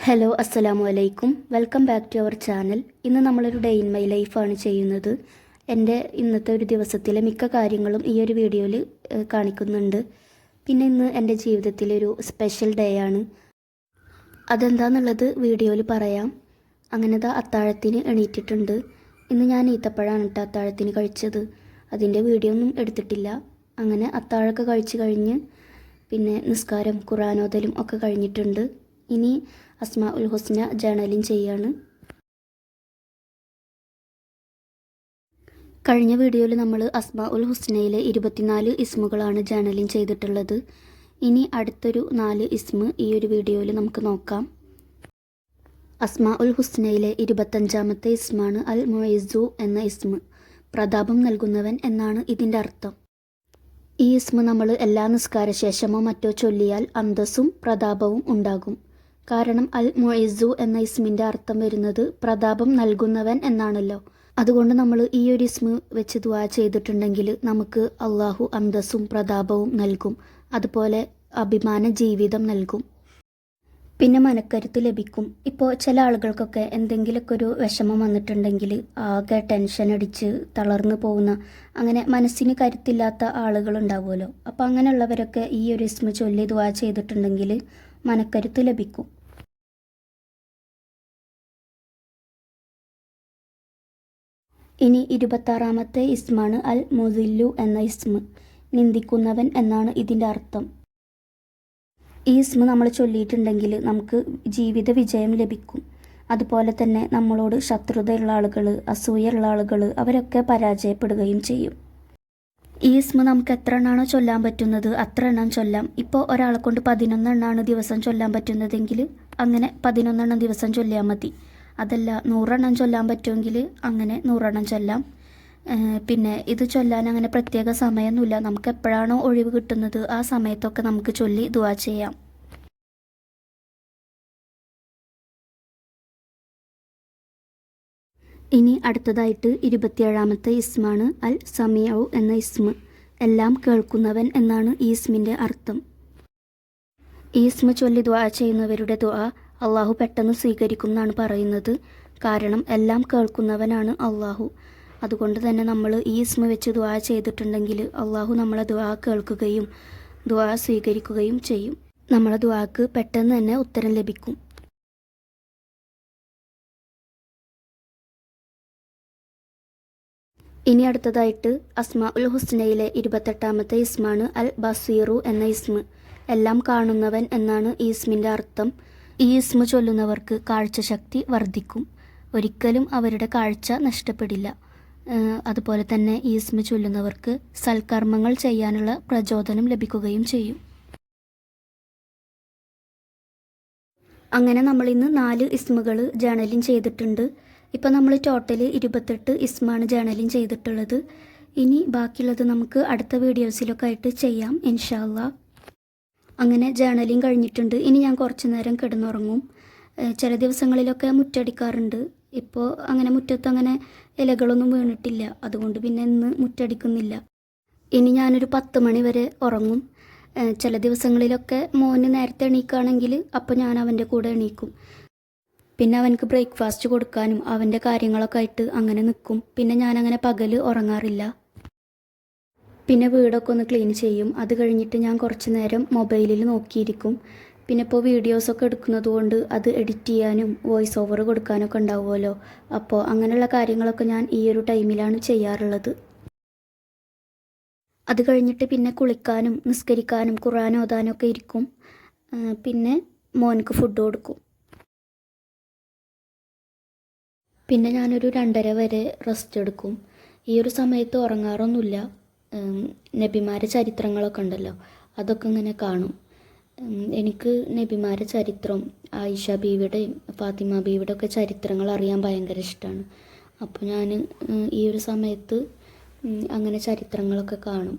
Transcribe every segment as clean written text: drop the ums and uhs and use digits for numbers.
Hello അസ്സലാമു അലൈക്കും. Welcome back to our channel. ഇന്ന് നമ്മളൊരു ഡേ ഇൻ മൈ ലൈഫാണ് ചെയ്യുന്നത്. എൻ്റെ ഇന്നത്തെ ഒരു ദിവസത്തിലെ മിക്ക കാര്യങ്ങളും ഈ ഒരു വീഡിയോയിൽ കാണിക്കുന്നുണ്ട്. പിന്നെ ഇന്ന് എൻ്റെ ജീവിതത്തിലൊരു സ്പെഷ്യൽ ഡേ ആണ്. അതെന്താണെന്നുള്ളത് വീഡിയോയിൽ പറയാം. അങ്ങനെതാ അത്താഴത്തിന് എണീറ്റിട്ടുണ്ട്. ഇന്ന് ഞാൻ ഈത്തപ്പഴമാണ് കേട്ടോ അത്താഴത്തിന് കഴിച്ചത്. അതിൻ്റെ വീഡിയോ ഒന്നും എടുത്തിട്ടില്ല. അങ്ങനെ അത്താഴമൊക്കെ കഴിച്ച് കഴിഞ്ഞ് പിന്നെ നിസ്കാരം ഖുർആനോദലും ഒക്കെ കഴിഞ്ഞിട്ടുണ്ട്. ഇനി അസ്മാ ഉൽ ഹുസ്ന ജേണലിങ് ചെയ്യാണ്. കഴിഞ്ഞ വീഡിയോയിൽ നമ്മൾ അസ്മാ ഉൽ ഹുസ്നയിലെ 24 ഇസ്മുകളാണ് ജേണലിങ് ചെയ്തിട്ടുള്ളത്. ഇനി അടുത്തൊരു 4 ഇസ്മ് ഈ ഒരു വീഡിയോയിൽ നമുക്ക് നോക്കാം. അസ്മാ ഉൽ ഹുസ്നയിലെ 25ാമത്തെ ഇസ്മാണ് അൽ മുഇസ്സു എന്ന ഇസ്മ്. പ്രതാപം നൽകുന്നവൻ എന്നാണ് ഇതിൻ്റെ അർത്ഥം. ഈ ഇസ്മ് നമ്മൾ എല്ലാ നിസ്കാരശേഷമോ മറ്റോ ചൊല്ലിയാൽ അന്തസ്സും പ്രതാപവും ഉണ്ടാകും. കാരണം അൽ മുഇസ്സു എന്ന ഇസ്മിൻ്റെ അർത്ഥം വരുന്നത് പ്രതാപം നൽകുന്നവൻ എന്നാണല്ലോ. അതുകൊണ്ട് നമ്മൾ ഈ ഒരു ഇസ്മ് വെച്ച് ദുആ ചെയ്തിട്ടുണ്ടെങ്കിൽ നമുക്ക് അള്ളാഹു അന്തസ്സും പ്രതാപവും നൽകും. അതുപോലെ അഭിമാന ജീവിതം നൽകും. പിന്നെ മനക്കരുത്ത് ലഭിക്കും. ഇപ്പോൾ ചില ആളുകൾക്കൊക്കെ എന്തെങ്കിലുമൊക്കെ ഒരു വിഷമം വന്നിട്ടുണ്ടെങ്കിൽ ആകെ ടെൻഷൻ അടിച്ച് തളർന്നു പോകുന്ന, അങ്ങനെ മനസ്സിന് കരുത്തില്ലാത്ത ആളുകളുണ്ടാവുമല്ലോ. അപ്പോൾ അങ്ങനെയുള്ളവരൊക്കെ ഈ ഒരു ഇസ്മ ചൊല്ലി ദുആ ചെയ്തിട്ടുണ്ടെങ്കിൽ മനക്കരുത്ത് ലഭിക്കും. ഇനി 26ാമത്തെ ഇസ്മാണ് അൽ മുസില്ലു എന്ന ഇസ്മ്. നിന്ദിക്കുന്നവൻ എന്നാണ് ഇതിൻ്റെ അർത്ഥം. ഈ ഇസ്മ നമ്മൾ ചൊല്ലിയിട്ടുണ്ടെങ്കിൽ നമുക്ക് ജീവിത വിജയം ലഭിക്കും. അതുപോലെ തന്നെ നമ്മളോട് ശത്രുതയുള്ള ആളുകൾ, അസൂയുള്ള ആളുകൾ, അവരൊക്കെ പരാജയപ്പെടുകയും ചെയ്യും. ഈ ഇസ്മ നമുക്ക് എത്ര എണ്ണാണോ ചൊല്ലാൻ പറ്റുന്നത് അത്ര എണ്ണം ചൊല്ലാം. ഇപ്പോൾ ഒരാളെ കൊണ്ട് 11 എണ്ണമാണ് ദിവസം ചൊല്ലാൻ പറ്റുന്നതെങ്കിൽ അങ്ങനെ 11 എണ്ണം ദിവസം ചൊല്ലിയാൽ മതി. അതല്ല 100 എണ്ണം ചൊല്ലാൻ പറ്റുമെങ്കിൽ അങ്ങനെ 100 എണ്ണം ചൊല്ലാം. പിന്നെ ഇത് ചൊല്ലാൻ അങ്ങനെ പ്രത്യേക സമയമൊന്നുമില്ല. നമുക്ക് എപ്പോഴാണോ ഒഴിവ് കിട്ടുന്നത് ആ സമയത്തൊക്കെ നമുക്ക് ചൊല്ലി ദുആ ചെയ്യാം. ഇനി അടുത്തതായിട്ട് 27ാമത്തെ ഇസ്മാണ് അൽ സമീഉ എന്ന ഇസ്മ്. എല്ലാം കേൾക്കുന്നവൻ എന്നാണ് ഈ ഇസ്മിൻ്റെ അർത്ഥം. ഈ ഇസ്മ ചൊല്ലി ദുആ ചെയ്യുന്നവരുടെ ദുആ അള്ളാഹു പെട്ടെന്ന് സ്വീകരിക്കും എന്നാണ് പറയുന്നത്. കാരണം എല്ലാം കേൾക്കുന്നവനാണ് അള്ളാഹു. അതുകൊണ്ട് തന്നെ നമ്മൾ ഈ ഇസ്മ വെച്ച് ദുആ ചെയ്തിട്ടുണ്ടെങ്കിൽ അള്ളാഹു നമ്മളെ ദുആ കേൾക്കുകയും ദുആ സ്വീകരിക്കുകയും ചെയ്യും. നമ്മളെ ദുആക്ക് പെട്ടെന്ന് തന്നെ ഉത്തരം ലഭിക്കും. ഇനി അടുത്തതായിട്ട് അസ്മാ ഉൽ ഹുസ്നയിലെ 28ാമത്തെ ഇസ്മാണ് അൽ ബസീറു എന്ന ഇസ്മ്. എല്ലാം കാണുന്നവൻ എന്നാണ് ഈ ഇസ്മിൻ്റെ അർത്ഥം. ഈ ഇസ്മ ചൊല്ലുന്നവർക്ക് കാഴ്ചശക്തി വർദ്ധിക്കും. ഒരിക്കലും അവരുടെ കാഴ്ച നഷ്ടപ്പെടില്ല. അതുപോലെ തന്നെ ഈ ഇസ്മ ചൊല്ലുന്നവർക്ക് സൽക്കർമ്മങ്ങൾ ചെയ്യാനുള്ള പ്രചോദനം ലഭിക്കുകയും ചെയ്യും. അങ്ങനെ നമ്മളിന്ന് 4 ഇസ്മുകൾ ജേണലിങ് ചെയ്തിട്ടുണ്ട്. ഇപ്പോൾ നമ്മൾ ടോട്ടൽ 28 ഇസ്മാണ് ജേണലിങ് ചെയ്തിട്ടുള്ളത്. ഇനി ബാക്കിയുള്ളത് നമുക്ക് അടുത്ത വീഡിയോസിലൊക്കെ ആയിട്ട് ചെയ്യാം ഇൻഷാ അല്ലാഹ്. അങ്ങനെ ജേണലിങ് കഴിഞ്ഞിട്ടുണ്ട്. ഇനി ഞാൻ കുറച്ച് നേരം കിടന്നുറങ്ങും. ചില ദിവസങ്ങളിലൊക്കെ മുറ്റടിക്കാറുണ്ട്. ഇപ്പോൾ അങ്ങനെ മുറ്റത്ത് അങ്ങനെ ഇലകളൊന്നും വീണിട്ടില്ല. അതുകൊണ്ട് പിന്നെ ഇന്ന് മുറ്റടിക്കുന്നില്ല. ഇനി ഞാനൊരു 10 മണി വരെ ഉറങ്ങും. ചില ദിവസങ്ങളിലൊക്കെ മോന് നേരത്തെ എണീക്കുകയാണെങ്കിൽ അപ്പോൾ ഞാൻ അവൻ്റെ കൂടെ എണീക്കും. പിന്നെ അവനക്ക് ബ്രേക്ക്ഫാസ്റ്റ് കൊടുക്കാനും അവൻ്റെ കാര്യങ്ങളൊക്കെ ആയിട്ട് അങ്ങനെ നിൽക്കും. പിന്നെ ഞാനങ്ങനെ പകൽ ഉറങ്ങാറില്ല. പിന്നെ വീടൊക്കെ ഒന്ന് ക്ലീൻ ചെയ്യും. അത് കഴിഞ്ഞിട്ട് ഞാൻ കുറച്ച് നേരം മൊബൈലിൽ നോക്കിയിരിക്കും. പിന്നെ ഇപ്പോൾ വീഡിയോസൊക്കെ എടുക്കുന്നത് കൊണ്ട് അത് എഡിറ്റ് ചെയ്യാനും വോയിസ് ഓവർ കൊടുക്കാനൊക്കെ ഉണ്ടാവുമല്ലോ. അപ്പോൾ അങ്ങനെയുള്ള കാര്യങ്ങളൊക്കെ ഞാൻ ഈ ഒരു ടൈമിലാണ് ചെയ്യാറുള്ളത്. അത് കഴിഞ്ഞിട്ട് പിന്നെ കുളിക്കാനും നിസ്കരിക്കാനും ഖുർആൻ ഓതാനൊക്കെ ഇരിക്കും. പിന്നെ മോൻക്ക് ഫുഡ് കൊടുക്കും. പിന്നെ ഞാനൊരു 2:30 വരെ റെസ്റ്റ് എടുക്കും. ഈ ഒരു സമയത്ത് ഉറങ്ങാറൊന്നുമില്ല. നബിമാരെ ചരിത്രങ്ങളൊക്കെ ഉണ്ടല്ലോ, അതൊക്കെ ഇങ്ങനെ കാണും. എനിക്ക് നബിമാരെ ചരിത്രം, ആയിഷ ബീവിയുടെയും ഫാത്തിമ ബീവിയുടെ ഒക്കെ ചരിത്രങ്ങൾ അറിയാൻ ഭയങ്കര ഇഷ്ടമാണ്. അപ്പോൾ ഞാൻ ഈ ഒരു സമയത്ത് അങ്ങനെ ചരിത്രങ്ങളൊക്കെ കാണും.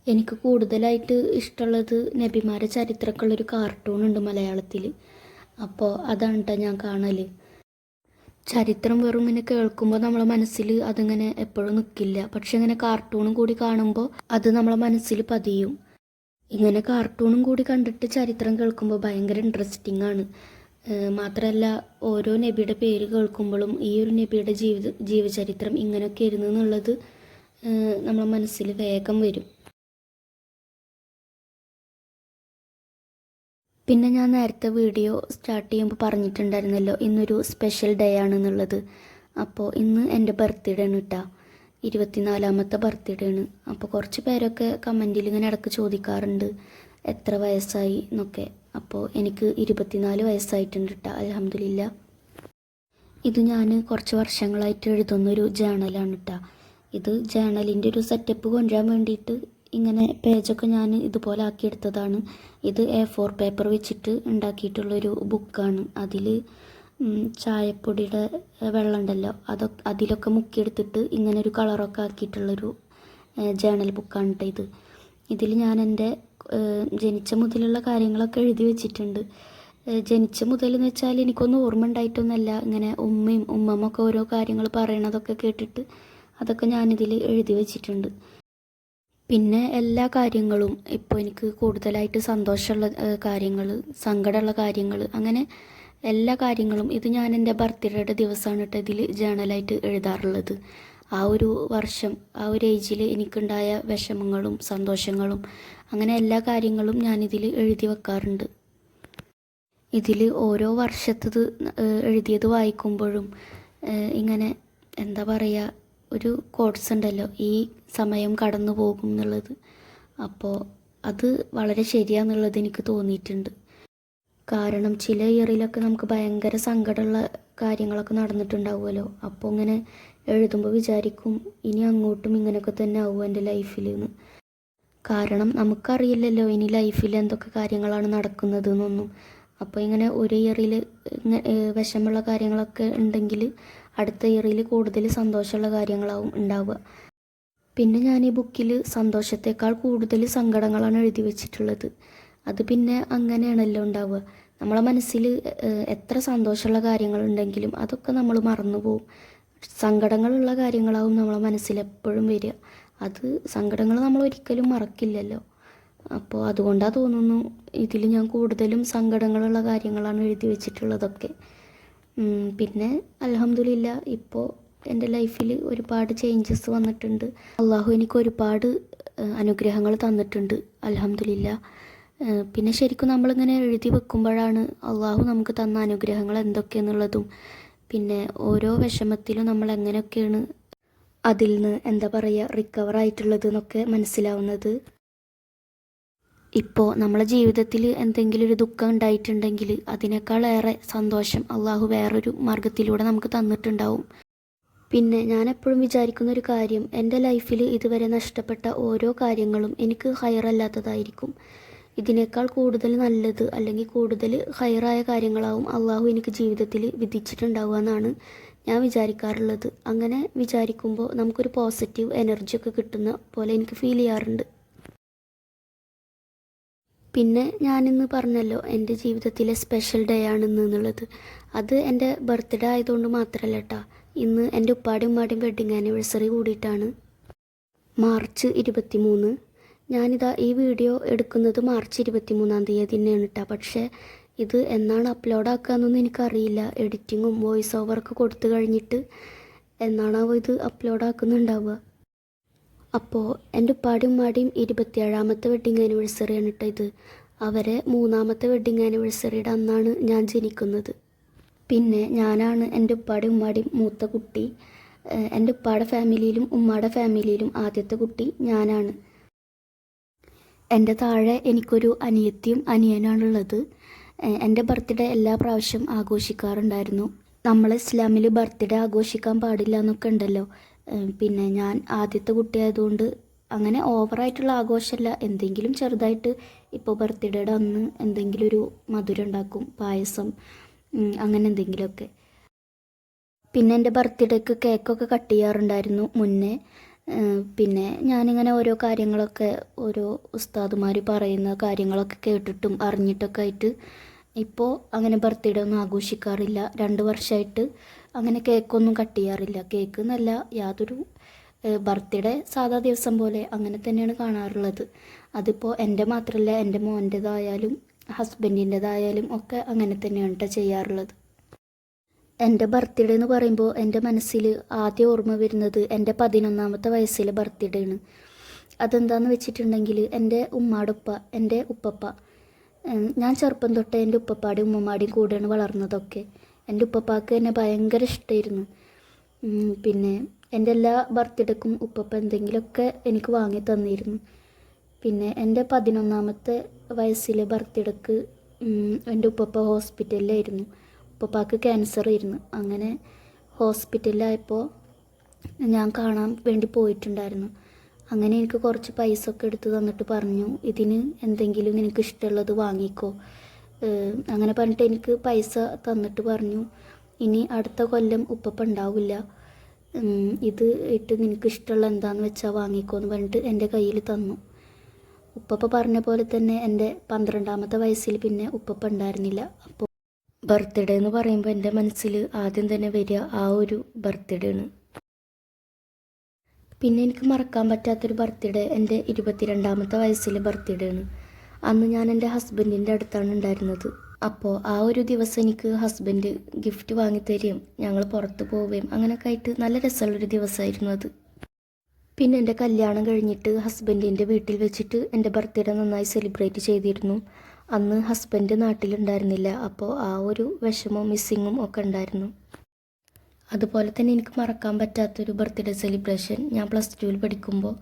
എനിക്ക് കൂടുതലായിട്ട് ഇഷ്ടമുള്ളത് നബിമാരെ ചരിത്രമൊക്കെ ഉള്ളൊരു കാർട്ടൂൺ ഉണ്ട് മലയാളത്തിൽ. അപ്പോൾ അതാണ് കേട്ടോ ഞാൻ കാണൽ. ചരിത്രം വെറും ഇങ്ങനെ കേൾക്കുമ്പോൾ നമ്മളെ മനസ്സിൽ അതിങ്ങനെ എപ്പോഴും നിൽക്കില്ല. പക്ഷെ ഇങ്ങനെ കാർട്ടൂണും കൂടി കാണുമ്പോൾ അത് നമ്മളെ മനസ്സിൽ പതിയും. ഇങ്ങനെ കാർട്ടൂണും കൂടി കണ്ടിട്ട് ചരിത്രം കേൾക്കുമ്പോൾ ഭയങ്കര ഇൻട്രസ്റ്റിംഗ് ആണ്. മാത്രമല്ല ഓരോ നബിയുടെ പേര് കേൾക്കുമ്പോഴും ഈ ഒരു നബിയുടെ ജീവചരിത്രം ഇങ്ങനെയൊക്കെ ആയിരുന്നു എന്നുള്ളത് നമ്മളെ മനസ്സിൽ വേഗം വരും. പിന്നെ ഞാൻ നേരത്തെ വീഡിയോ സ്റ്റാർട്ട് ചെയ്യുമ്പോൾ പറഞ്ഞിട്ടുണ്ടായിരുന്നല്ലോ ഇന്നൊരു സ്പെഷ്യൽ ഡേ ആണെന്നുള്ളത്. അപ്പോൾ ഇന്ന് എൻ്റെ ബർത്ത്ഡേ ആണ് കേട്ടോ, 24ാമത്തെ ബർത്ത്ഡേ ആണ്. അപ്പോൾ കുറച്ച് പേരൊക്കെ കമൻറ്റിൽ ഇങ്ങനെ ഇടയ്ക്ക് ചോദിക്കാറുണ്ട് എത്ര വയസ്സായി എന്നൊക്കെ. അപ്പോൾ എനിക്ക് 24 വയസ്സായിട്ടുണ്ട് കേട്ടോ, അൽഹംദുലില്ലാ. ഇത് ഞാൻ കുറച്ച് വർഷങ്ങളായിട്ട് എഴുതുന്നൊരു ജേണലാണ് കേട്ടോ. ഇത് ജേണലിൻ്റെ ഒരു സെറ്റപ്പ് കൊണ്ടുവരാൻ വേണ്ടിയിട്ട് ഇങ്ങനെ പേജൊക്കെ ഞാൻ ഇതുപോലെ ആക്കിയെടുത്തതാണ്. ഇത് A4 പേപ്പർ വെച്ചിട്ട് ഉണ്ടാക്കിയിട്ടുള്ളൊരു ബുക്കാണ്. അതിൽ ചായപ്പൊടിയുടെ വെള്ളം ഉണ്ടല്ലോ അതിലൊക്കെ മുക്കിയെടുത്തിട്ട് ഇങ്ങനെ ഒരു കളറൊക്കെ ആക്കിയിട്ടുള്ളൊരു ജേണൽ ബുക്കാണ് കേട്ടോ ഇത്. ഇതിൽ ഞാൻ എൻ്റെ ജനിച്ച മുതലുള്ള കാര്യങ്ങളൊക്കെ എഴുതി വെച്ചിട്ടുണ്ട്. ജനിച്ച മുതലെന്ന് വെച്ചാൽ എനിക്കൊന്നും ഓർമ്മ ഉണ്ടായിട്ടൊന്നുമല്ല, ഇങ്ങനെ ഉമ്മയും ഉമ്മമ്മൊക്കെ ഓരോ കാര്യങ്ങൾ പറയണതൊക്കെ കേട്ടിട്ട് അതൊക്കെ ഞാനിതിൽ എഴുതി വെച്ചിട്ടുണ്ട്. പിന്നെ എല്ലാ കാര്യങ്ങളും ഇപ്പോൾ എനിക്ക് കൂടുതലായിട്ട് സന്തോഷമുള്ള കാര്യങ്ങൾ, സങ്കടമുള്ള കാര്യങ്ങൾ, അങ്ങനെ എല്ലാ കാര്യങ്ങളും ഇത് ഞാൻ എൻ്റെ ബർത്ത്ഡേയുടെ ദിവസമാണ് കേട്ടോ ഇതിൽ ജേണലായിട്ട് എഴുതാറുള്ളത്. ആ ഒരു വർഷം, ആ ഒരു ഏജിൽ എനിക്കുണ്ടായ വിഷമങ്ങളും സന്തോഷങ്ങളും അങ്ങനെ എല്ലാ കാര്യങ്ങളും ഞാനിതിൽ എഴുതി വെക്കാറുണ്ട്. ഇതിൽ ഓരോ വർഷത്തത് എഴുതിയത് വായിക്കുമ്പോഴും ഇങ്ങനെ എന്താ പറയുക, ഒരു കോട്സ് ഉണ്ടല്ലോ, ഈ സമയം കടന്നു പോകും എന്നുള്ളത്. അപ്പോൾ അത് വളരെ ശരിയാണെന്നുള്ളത് എനിക്ക് തോന്നിയിട്ടുണ്ട്. കാരണം ചില ഇയറിലൊക്കെ നമുക്ക് ഭയങ്കര സങ്കടമുള്ള കാര്യങ്ങളൊക്കെ നടന്നിട്ടുണ്ടാവുമല്ലോ. അപ്പോൾ ഇങ്ങനെ എഴുതുമ്പോൾ വിചാരിക്കും ഇനി അങ്ങോട്ടും ഇങ്ങനെയൊക്കെ തന്നെ ആവും എൻ്റെ ലൈഫിൽ എന്ന്. കാരണം നമുക്കറിയില്ലല്ലോ ഇനി ലൈഫിൽ എന്തൊക്കെ കാര്യങ്ങളാണ് നടക്കുന്നത് എന്നൊന്നും. അപ്പോൾ ഇങ്ങനെ ഒരു ഇയറിൽ വിഷമമുള്ള കാര്യങ്ങളൊക്കെ ഉണ്ടെങ്കിൽ അടുത്ത ഇയറിൽ കൂടുതൽ സന്തോഷമുള്ള കാര്യങ്ങളാവും ഉണ്ടാവുക. പിന്നെ ഞാൻ ഈ ബുക്കിൽ സന്തോഷത്തേക്കാൾ കൂടുതൽ സങ്കടങ്ങളാണ് എഴുതി വെച്ചിട്ടുള്ളത്. അത് പിന്നെ അങ്ങനെയാണല്ലോ ഉണ്ടാവുക. നമ്മളെ മനസ്സിൽ എത്ര സന്തോഷമുള്ള കാര്യങ്ങളുണ്ടെങ്കിലും അതൊക്കെ നമ്മൾ മറന്നു പോവും. സങ്കടങ്ങളുള്ള കാര്യങ്ങളാവും നമ്മളെ മനസ്സിൽ എപ്പോഴും വരിക. അത് സങ്കടങ്ങൾ നമ്മൾ ഒരിക്കലും മറക്കില്ലല്ലോ. അപ്പോൾ അതുകൊണ്ടാണ് തോന്നുന്നു ഇതിൽ ഞാൻ കൂടുതലും സങ്കടങ്ങളുള്ള കാര്യങ്ങളാണ് എഴുതി വെച്ചിട്ടുള്ളതൊക്കെ. പിന്നെ അൽഹംദുലില്ലാ ഇപ്പോൾ എൻ്റെ ലൈഫിൽ ഒരുപാട് ചേഞ്ചസ് വന്നിട്ടുണ്ട്. അള്ളാഹു എനിക്ക് ഒരുപാട് അനുഗ്രഹങ്ങൾ തന്നിട്ടുണ്ട്, അൽഹംദുലില്ലാ. പിന്നെ ശരിക്കും നമ്മളിങ്ങനെ എഴുതി വെക്കുമ്പോഴാണ് അള്ളാഹു നമുക്ക് തന്ന അനുഗ്രഹങ്ങൾ എന്തൊക്കെയെന്നുള്ളതും പിന്നെ ഓരോ വിഷമത്തിലും നമ്മൾ എങ്ങനെയൊക്കെയാണ് അതിൽ നിന്ന് എന്താ പറയുക റിക്കവർ ആയിട്ടുള്ളത് എന്നൊക്കെ മനസ്സിലാവുന്നത്. ഇപ്പോൾ നമ്മളെ ജീവിതത്തിൽ എന്തെങ്കിലും ഒരു ദുഃഖം ഉണ്ടായിട്ടുണ്ടെങ്കിൽ അതിനേക്കാളേറെ സന്തോഷം അള്ളാഹു വേറൊരു മാർഗത്തിലൂടെ നമുക്ക് തന്നിട്ടുണ്ടാവും. പിന്നെ ഞാൻ എപ്പോഴും വിചാരിക്കുന്ന ഒരു കാര്യം, എൻ്റെ ലൈഫിൽ ഇതുവരെ നഷ്ടപ്പെട്ട ഓരോ കാര്യങ്ങളും എനിക്ക് ഹൈറല്ലാത്തതായിരിക്കും. ഇതിനേക്കാൾ കൂടുതൽ നല്ലത് അല്ലെങ്കിൽ കൂടുതൽ ഹൈറായ കാര്യങ്ങളാവും അള്ളാഹു എനിക്ക് ജീവിതത്തിൽ വിധിച്ചിട്ടുണ്ടാവുക എന്നാണ് ഞാൻ വിചാരിക്കാറുള്ളത്. അങ്ങനെ വിചാരിക്കുമ്പോൾ നമുക്കൊരു പോസിറ്റീവ് എനർജിയൊക്കെ കിട്ടുന്ന പോലെ എനിക്ക് ഫീൽ ചെയ്യാറുണ്ട്. പിന്നെ ഞാനിന്ന് പറഞ്ഞല്ലോ എൻ്റെ ജീവിതത്തിലെ സ്പെഷ്യൽ ഡേ ആണിന്ന് എന്നുള്ളത്. അത് എൻ്റെ ബർത്ത്ഡേ ആയതുകൊണ്ട് മാത്രമല്ല കേട്ടോ. ഇന്ന് എൻ്റെ ഉപ്പാടും ഉമ്മാടും വെഡ്ഡിങ് ആനിവേഴ്സറി കൂടിയിട്ടാണ്. മാർച്ച് 23. ഞാനിതാ ഈ വീഡിയോ എടുക്കുന്നത് മാർച്ച് 23-ാം തീയതി തന്നെയാണ് കേട്ടോ. പക്ഷേ ഇത് എന്നാണ് അപ്ലോഡ് ആക്കുകയെന്നൊന്നും എനിക്കറിയില്ല. എഡിറ്റിങ്ങും വോയിസ് ഓവറൊക്കെ കൊടുത്തു കഴിഞ്ഞിട്ട് എന്നാണോ ഇത് അപ്ലോഡ് ആക്കുന്നുണ്ടാവുക. അപ്പോൾ എൻ്റെ ഉപ്പാടും ഉമ്മാടും 27ാമത്തെ വെഡ്ഡിങ് ആനിവേഴ്സറിയാണ് കേട്ടോ ഇത്. അവരെ 3ാമത്തെ വെഡ്ഡിങ് ആനിവേഴ്സറിയുടെ അന്നാണ് ഞാൻ ജനിക്കുന്നത്. പിന്നെ ഞാനാണ് എൻ്റെ ഉപ്പാടും ഉമ്മാടും മൂത്ത കുട്ടി. എൻ്റെ ഉപ്പാടെ ഫാമിലിയിലും ഉമ്മാടെ ഫാമിലിയിലും ആദ്യത്തെ കുട്ടി ഞാനാണ്. എൻ്റെ താഴെ എനിക്കൊരു അനിയത്തിയും അനിയനാണുള്ളത്. എൻ്റെ ബർത്ത്ഡേ എല്ലാ പ്രാവശ്യം ആഘോഷിക്കാറുണ്ടായിരുന്നു. നമ്മൾ ഇസ്ലാമിൽ ബർത്ത്ഡേ ആഘോഷിക്കാൻ പാടില്ല എന്നൊക്കെ ഉണ്ടല്ലോ. പിന്നെ ഞാൻ ആദ്യത്തെ കുട്ടിയായതുകൊണ്ട് അങ്ങനെ ഓവറായിട്ടുള്ള ആഘോഷമല്ല, എന്തെങ്കിലും ചെറുതായിട്ട് ഇപ്പോൾ ബർത്ത്ഡേയുടെ അന്ന് എന്തെങ്കിലും ഒരു മധുരം ഉണ്ടാക്കും, പായസം, അങ്ങനെ എന്തെങ്കിലുമൊക്കെ. പിന്നെ എൻ്റെ ബർത്ത്ഡേക്ക് കേക്കൊക്കെ കട്ട് ചെയ്യാറുണ്ടായിരുന്നു മുന്നേ. പിന്നെ ഞാനിങ്ങനെ ഓരോ കാര്യങ്ങളൊക്കെ ഓരോ ഉസ്താദുമാർ പറയുന്ന കാര്യങ്ങളൊക്കെ കേട്ടിട്ടും അറിഞ്ഞിട്ടൊക്കെ ആയിട്ട് ഇപ്പോൾ അങ്ങനെ ബർത്ത്ഡേ ഒന്നും ആഘോഷിക്കാറില്ല. 2 വർഷമായിട്ട് അങ്ങനെ കേക്കൊന്നും കട്ട് ചെയ്യാറില്ല. കേക്ക് എന്നല്ല, യാതൊരു ബർത്ത്ഡേ സാധാ ദിവസം പോലെ അങ്ങനെ തന്നെയാണ് കാണാറുള്ളത്. അതിപ്പോൾ എൻ്റെ മാത്രമല്ല, എൻ്റെ മോൻ്റേതായാലും ഹസ്ബൻഡിൻ്റെതായാലും ഒക്കെ അങ്ങനെ തന്നെയാണ് കേട്ടോ ചെയ്യാറുള്ളത്. എൻ്റെ ബർത്ത്ഡേ എന്ന് പറയുമ്പോൾ എൻ്റെ മനസ്സിൽ ആദ്യം ഓർമ്മ വരുന്നത് എൻ്റെ 11ാമത്തെ വയസ്സിലെ ബർത്ത്ഡേ ആണ്. അതെന്താണെന്ന് വെച്ചിട്ടുണ്ടെങ്കിൽ എൻ്റെ ഉമ്മാടെ ഉപ്പ, എൻ്റെ ഉപ്പപ്പ, ഞാൻ ചെറുപ്പം തൊട്ടേ എൻ്റെ ഉപ്പപ്പാടെയും ഉമ്മമാടെയും കൂടെയാണ് വളർന്നതൊക്കെ. എൻ്റെ ഉപ്പപ്പാക്ക് എന്നെ ഭയങ്കര ഇഷ്ടമായിരുന്നു. പിന്നെ എൻ്റെ എല്ലാ ബർത്ത്ഡേക്കും ഉപ്പപ്പ എന്തെങ്കിലുമൊക്കെ എനിക്ക് വാങ്ങി തന്നിരുന്നു. പിന്നെ എൻ്റെ 11ാമത്തെ വയസ്സിലെ ബർത്ത്ഡേക്ക് എൻ്റെ ഉപ്പപ്പ ഹോസ്പിറ്റലിലായിരുന്നു. ഉപ്പപ്പാക്ക് ക്യാൻസർ ആയിരുന്നു. അങ്ങനെ ഹോസ്പിറ്റലിലായപ്പോൾ ഞാൻ കാണാൻ വേണ്ടി പോയിട്ടുണ്ടായിരുന്നു. അങ്ങനെ എനിക്ക് കുറച്ച് പൈസ ഒക്കെ എടുത്ത് തന്നിട്ട് പറഞ്ഞു, ഇതിന് എന്തെങ്കിലും നിനക്ക് ഇഷ്ടമുള്ളത് വാങ്ങിക്കോ. അങ്ങനെ പറഞ്ഞിട്ട് എനിക്ക് പൈസ തന്നിട്ട് പറഞ്ഞു, ഇനി അടുത്ത കൊല്ലം ഉപ്പപ്പ ഉണ്ടാവില്ല, ഇത് ഇട്ട് നിനക്ക് ഇഷ്ടമുള്ള എന്താണെന്ന് വെച്ചാൽ വാങ്ങിക്കോ എന്ന് പറഞ്ഞിട്ട് എൻ്റെ കയ്യിൽ തന്നു. ഉപ്പപ്പ പറഞ്ഞ പോലെ തന്നെ എൻ്റെ 12ാമത്തെ വയസ്സിൽ പിന്നെ ഉപ്പപ്പ ഉണ്ടായിരുന്നില്ല. അപ്പോൾ ബർത്ത്ഡേ എന്ന് പറയുമ്പോൾ എൻ്റെ മനസ്സിൽ ആദ്യം തന്നെ വരിക ആ ഒരു ബർത്ത്ഡേ ആണ്. പിന്നെ എനിക്ക് മറക്കാൻ പറ്റാത്തൊരു ബർത്ത്ഡേ എൻ്റെ 22ാമത്തെ വയസ്സിലെ ബർത്ത്ഡേ ആണ്. അന്ന് ഞാൻ എൻ്റെ ഹസ്ബൻഡിൻ്റെ അടുത്താണ് ഉണ്ടായിരുന്നത്. അപ്പോൾ ആ ഒരു ദിവസം എനിക്ക് ഹസ്ബൻഡ് ഗിഫ്റ്റ് വാങ്ങിത്തരികയും ഞങ്ങൾ പുറത്ത് പോവുകയും അങ്ങനെയൊക്കെ ആയിട്ട് നല്ല രസമുള്ളൊരു ദിവസമായിരുന്നു അത്. പിന്നെ എൻ്റെ കല്യാണം കഴിഞ്ഞിട്ട് ഹസ്ബൻഡിൻ്റെ വീട്ടിൽ വെച്ചിട്ട് എൻ്റെ ബർത്ത്ഡേ നന്നായി സെലിബ്രേറ്റ് ചെയ്തിരുന്നു. അന്ന് ഹസ്ബൻഡ് നാട്ടിലുണ്ടായിരുന്നില്ല. അപ്പോൾ ആ ഒരു വിഷമവും മിസ്സിങ്ങും ഒക്കെ ഉണ്ടായിരുന്നു. അതുപോലെ തന്നെ എനിക്ക് മറക്കാൻ പറ്റാത്തൊരു ബർത്ത്ഡേ സെലിബ്രേഷൻ, ഞാൻ +2 പഠിക്കുമ്പോൾ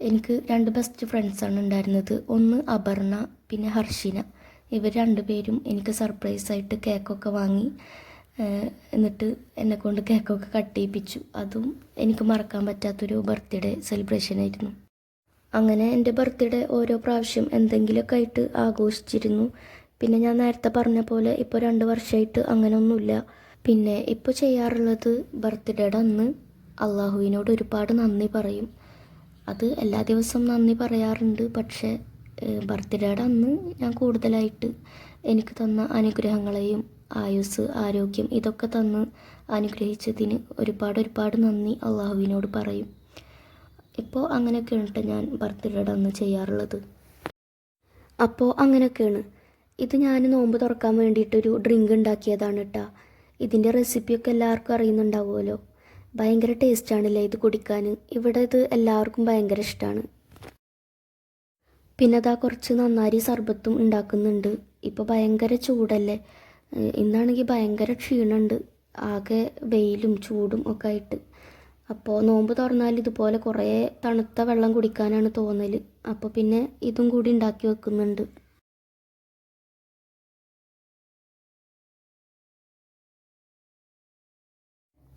എനിക്ക് 2 ബെസ്റ്റ് ഫ്രണ്ട്സാണ് ഉണ്ടായിരുന്നത്. ഒന്ന് അപർണ, പിന്നെ ഹർഷിന. ഇവർ 2 പേരും എനിക്ക് സർപ്രൈസായിട്ട് കേക്കൊക്കെ വാങ്ങി എന്നിട്ട് എന്നെക്കൊണ്ട് കേക്കൊക്കെ കട്ട് ചെയ്യിപ്പിച്ചു. അതും എനിക്ക് മറക്കാൻ പറ്റാത്തൊരു ബർത്ത്ഡേ സെലിബ്രേഷനായിരുന്നു. അങ്ങനെ എൻ്റെ ബർത്ത്ഡേ ഓരോ പ്രാവശ്യം എന്തെങ്കിലുമൊക്കെ ആയിട്ട് ആഘോഷിച്ചിരുന്നു. പിന്നെ ഞാൻ നേരത്തെ പറഞ്ഞ പോലെ ഇപ്പോൾ 2 വർഷമായിട്ട് അങ്ങനെയൊന്നുമില്ല. പിന്നെ ഇപ്പോൾ ചെയ്യാറുള്ളത് ബർത്ത്ഡേയുടെ അന്ന് അള്ളാഹുവിനോട് ഒരുപാട് നന്ദി പറയും. അത് എല്ലാ ദിവസവും നന്ദി പറയാറുണ്ട്. പക്ഷേ ബർത്ത്ഡേയുടെ അന്ന് ഞാൻ കൂടുതലായിട്ട് എനിക്ക് തന്ന അനുഗ്രഹങ്ങളെയും ആയുസ്, ആരോഗ്യം ഇതൊക്കെ തന്ന് അനുഗ്രഹിച്ചതിന് ഒരുപാട് നന്ദി അള്ളാഹുവിനോട് പറയും. ഇപ്പോൾ അങ്ങനെയൊക്കെയാണ് കേട്ടോ ഞാൻ ബർത്ത്ഡേയുടെ അന്ന് ചെയ്യാറുള്ളത്. അപ്പോൾ അങ്ങനെയൊക്കെയാണ്. ഇത് ഞാൻ നോമ്പ് തുറക്കാൻ വേണ്ടിയിട്ടൊരു ഡ്രിങ്ക് ഉണ്ടാക്കിയതാണ് കേട്ടോ. ഇതിൻ്റെ റെസിപ്പിയൊക്കെ എല്ലാവർക്കും അറിയുന്നുണ്ടാവുമല്ലോ. ഭയങ്കര ടേസ്റ്റാണല്ലേ ഇത് കുടിക്കാൻ. ഇവിടെ ഇത് എല്ലാവർക്കും ഭയങ്കര ഇഷ്ടമാണ്. പിന്നെ അതാ കുറച്ച് നന്നാരി സർബത്തും ഉണ്ടാക്കുന്നുണ്ട്. ഇപ്പോൾ ഭയങ്കര ചൂടല്ലേ, ഇന്നാണെങ്കിൽ ഭയങ്കര ക്ഷീണമുണ്ട്, ആകെ വെയിലും ചൂടും ഒക്കെ ആയിട്ട്. അപ്പോൾ നോമ്പ് തുറന്നാൽ ഇതുപോലെ കുറേ തണുത്ത വെള്ളം കുടിക്കാനാണ് തോന്നൽ. അപ്പോൾ പിന്നെ ഇതും കൂടി ഉണ്ടാക്കി വെക്കുന്നുണ്ട്.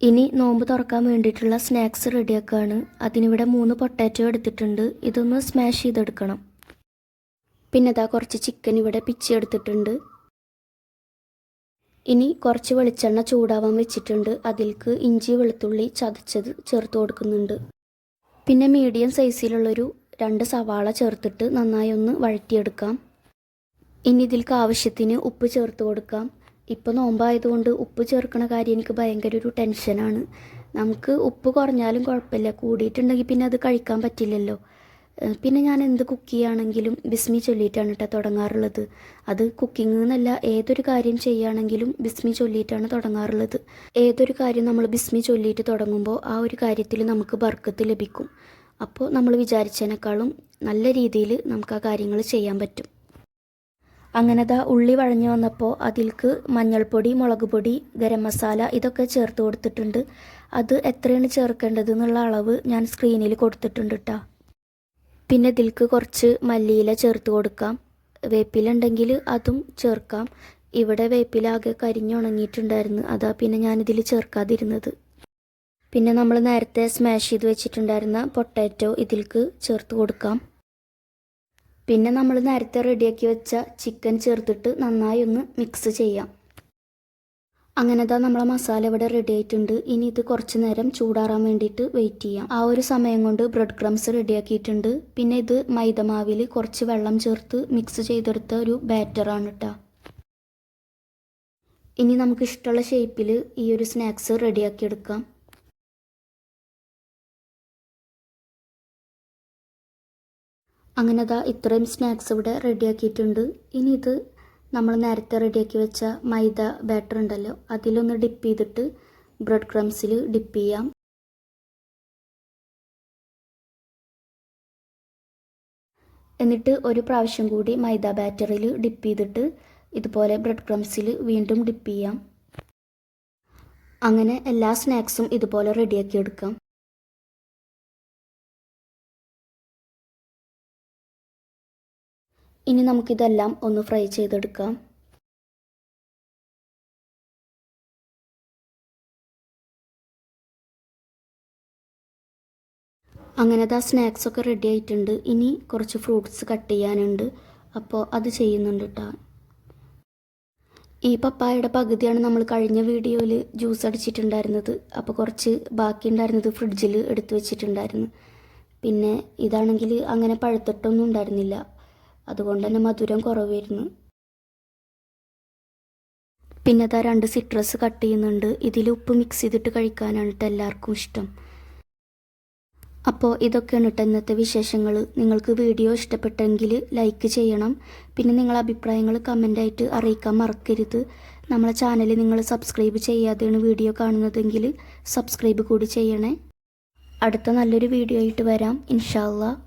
ഇനി നോമ്പ് തുറക്കാൻ വേണ്ടിയിട്ടുള്ള സ്നാക്സ് റെഡിയാക്കുകയാണ്. അതിനിവിടെ 3 പൊട്ടാറ്റോ എടുത്തിട്ടുണ്ട്. ഇതൊന്ന് സ്മാഷ് ചെയ്തെടുക്കണം. പിന്നെ അതാ കുറച്ച് ചിക്കൻ ഇവിടെ പിച്ചെടുത്തിട്ടുണ്ട്. ഇനി കുറച്ച് വെളിച്ചെണ്ണ ചൂടാവാൻ വെച്ചിട്ടുണ്ട്. അതിലേക്ക് ഇഞ്ചി വെളുത്തുള്ളി ചതച്ചത് ചേർത്ത് കൊടുക്കുന്നുണ്ട്. പിന്നെ മീഡിയം സൈസിലുള്ളൊരു 2 സവാള ചേർത്തിട്ട് നന്നായി ഒന്ന് വഴറ്റിയെടുക്കാം. ഇനി ഇതിലേക്ക് ആവശ്യത്തിന് ഉപ്പ് ചേർത്ത് കൊടുക്കാം. ഇപ്പോൾ നോമ്പായതുകൊണ്ട് ഉപ്പ് ചേർക്കണ കാര്യം എനിക്ക് ഭയങ്കര ഒരു ടെൻഷനാണ്. നമുക്ക് ഉപ്പ് കുറഞ്ഞാലും കുഴപ്പമില്ല, കൂടിയിട്ടുണ്ടെങ്കിൽ പിന്നെ അത് കഴിക്കാൻ പറ്റില്ലല്ലോ. പിന്നെ ഞാൻ എന്ത് കുക്ക് ചെയ്യുകയാണെങ്കിലും ബിസ്മി ചൊല്ലിയിട്ടാണ് കേട്ടോ തുടങ്ങാറുള്ളത്. അത് കുക്കിംഗ് എന്നല്ല, ഏതൊരു കാര്യം ചെയ്യുകയാണെങ്കിലും ബിസ്മി ചൊല്ലിയിട്ടാണ് തുടങ്ങാറുള്ളത്. ഏതൊരു കാര്യം നമ്മൾ ബിസ്മി ചൊല്ലിയിട്ട് തുടങ്ങുമ്പോൾ ആ ഒരു കാര്യത്തിൽ നമുക്ക് ബർക്കത്ത് ലഭിക്കും. അപ്പോൾ നമ്മൾ വിചാരിച്ചതിനേക്കാളും നല്ല രീതിയിൽ നമുക്ക് ആ കാര്യങ്ങൾ ചെയ്യാൻ പറ്റും. അങ്ങനെ ദാ ഉള്ളി വഴഞ്ഞു വന്നപ്പോൾ അതിലേക്ക് മഞ്ഞൾപ്പൊടി, മുളക് പൊടി, ഗരം മസാല ഇതൊക്കെ ചേർത്ത് കൊടുത്തിട്ടുണ്ട്. അത് എത്രയാണ് ചേർക്കേണ്ടത് എന്നുള്ള അളവ് ഞാൻ സ്ക്രീനിൽ കൊടുത്തിട്ടുണ്ട് കേട്ടോ. പിന്നെ ഇതിലേക്ക് കുറച്ച് മല്ലിയില ചേർത്ത് കൊടുക്കാം. വേപ്പില ഉണ്ടെങ്കിൽ അതും ചേർക്കാം. ഇവിടെ വേപ്പില ആകെ കരിഞ്ഞുണങ്ങിയിട്ടുണ്ടായിരുന്നു, അതാ പിന്നെ ഞാനിതിൽ ചേർക്കാതിരുന്നത്. പിന്നെ നമ്മൾ നേരത്തെ സ്മാഷ് ചെയ്ത് വെച്ചിട്ടുണ്ടായിരുന്ന പൊട്ടാറ്റോ ഇതിലേക്ക് ചേർത്ത് കൊടുക്കാം. പിന്നെ നമ്മൾ നേരത്തെ റെഡിയാക്കി വെച്ച ചിക്കൻ ചേർത്തിട്ട് നന്നായി ഒന്ന് മിക്സ് ചെയ്യാം. അങ്ങനെ ദാ നമ്മളെ മസാല ഇവിടെ റെഡി ആയിട്ടുണ്ട്. ഇനി ഇത് കുറച്ച് നേരം ചൂടാറാൻ വേണ്ടിയിട്ട് വെയിറ്റ് ചെയ്യാം. ആ ഒരു സമയം കൊണ്ട് ബ്രെഡ് ക്രംസ് റെഡിയാക്കിയിട്ടുണ്ട്. പിന്നെ ഇത് മൈദമാവിൽ കുറച്ച് വെള്ളം ചേർത്ത് മിക്സ് ചെയ്തെടുത്ത ഒരു ബാറ്ററാണ് കേട്ടോ. ഇനി നമുക്ക് ഇഷ്ടമുള്ള ഷേപ്പിൽ ഈ ഒരു സ്നാക്സ് റെഡിയാക്കിയെടുക്കാം. അങ്ങനെ ദാ ഇത്രയും സ്നാക്സ് ഇവിടെ റെഡിയാക്കിയിട്ടുണ്ട്. ഇനി ഇത് നമ്മൾ നേരത്തെ റെഡിയാക്കി വെച്ച മൈദ ബാറ്റർ ഉണ്ടല്ലോ, അതിലൊന്ന് ഡിപ്പ് ചെയ്തിട്ട് ബ്രെഡ് ക്രംസിൽ ഡിപ്പ് ചെയ്യാം. എന്നിട്ട് ഒരു പ്രാവശ്യം കൂടി മൈദ ബാറ്ററിൽ ഡിപ്പ് ചെയ്തിട്ട് ഇതുപോലെ ബ്രെഡ് ക്രംസിൽ വീണ്ടും ഡിപ്പ് ചെയ്യാം. അങ്ങനെ എല്ലാ സ്നാക്സും ഇതുപോലെ റെഡിയാക്കി എടുക്കാം. ഇനി നമുക്കിതെല്ലാം ഒന്ന് ഫ്രൈ ചെയ്തെടുക്കാം. അങ്ങനെ സ്നാക്സൊക്കെ റെഡി ആയിട്ടുണ്ട്. ഇനി കുറച്ച് ഫ്രൂട്ട്സ് കട്ട് ചെയ്യാനുണ്ട്, അപ്പോൾ അത് ചെയ്യുന്നുണ്ട് കേട്ടോ. ഈ പപ്പായയുടെ പകുതിയാണ് നമ്മൾ കഴിഞ്ഞ വീഡിയോയിൽ ജ്യൂസ് അടിച്ചിട്ടുണ്ടായിരുന്നത്. അപ്പോൾ കുറച്ച് ബാക്കി ഉണ്ടായിരുന്നത് ഫ്രിഡ്ജിൽ എടുത്തു വെച്ചിട്ടുണ്ടായിരുന്നു. പിന്നെ ഇതാണെങ്കിൽ അങ്ങനെ പഴുത്തിട്ടൊന്നും ഉണ്ടായിരുന്നില്ല, അതുകൊണ്ട് തന്നെ മധുരം കുറവായിരുന്നു. പിന്നെ 2 സിട്രസ് കട്ട് ചെയ്യുന്നുണ്ട്. ഇതിൽ ഉപ്പ് മിക്സ് ചെയ്തിട്ട് കഴിക്കാനാണ് കേട്ടോ എല്ലാവർക്കും ഇഷ്ടം. അപ്പോൾ ഇതൊക്കെയാണ് കേട്ടോ ഇന്നത്തെ വിശേഷങ്ങൾ. നിങ്ങൾക്ക് വീഡിയോ ഇഷ്ടപ്പെട്ടെങ്കിൽ ലൈക്ക് ചെയ്യണം. പിന്നെ നിങ്ങളുടെ അഭിപ്രായങ്ങൾ കമൻ്റായിട്ട് അറിയിക്കാൻ മറക്കരുത്. നമ്മളെ ചാനൽ നിങ്ങൾ സബ്സ്ക്രൈബ് ചെയ്യാതെയാണ് വീഡിയോ കാണുന്നതെങ്കിൽ സബ്സ്ക്രൈബ് കൂടി ചെയ്യണേ. അടുത്ത നല്ലൊരു വീഡിയോ ആയിട്ട് വരാം ഇൻഷാ അല്ലാഹ്.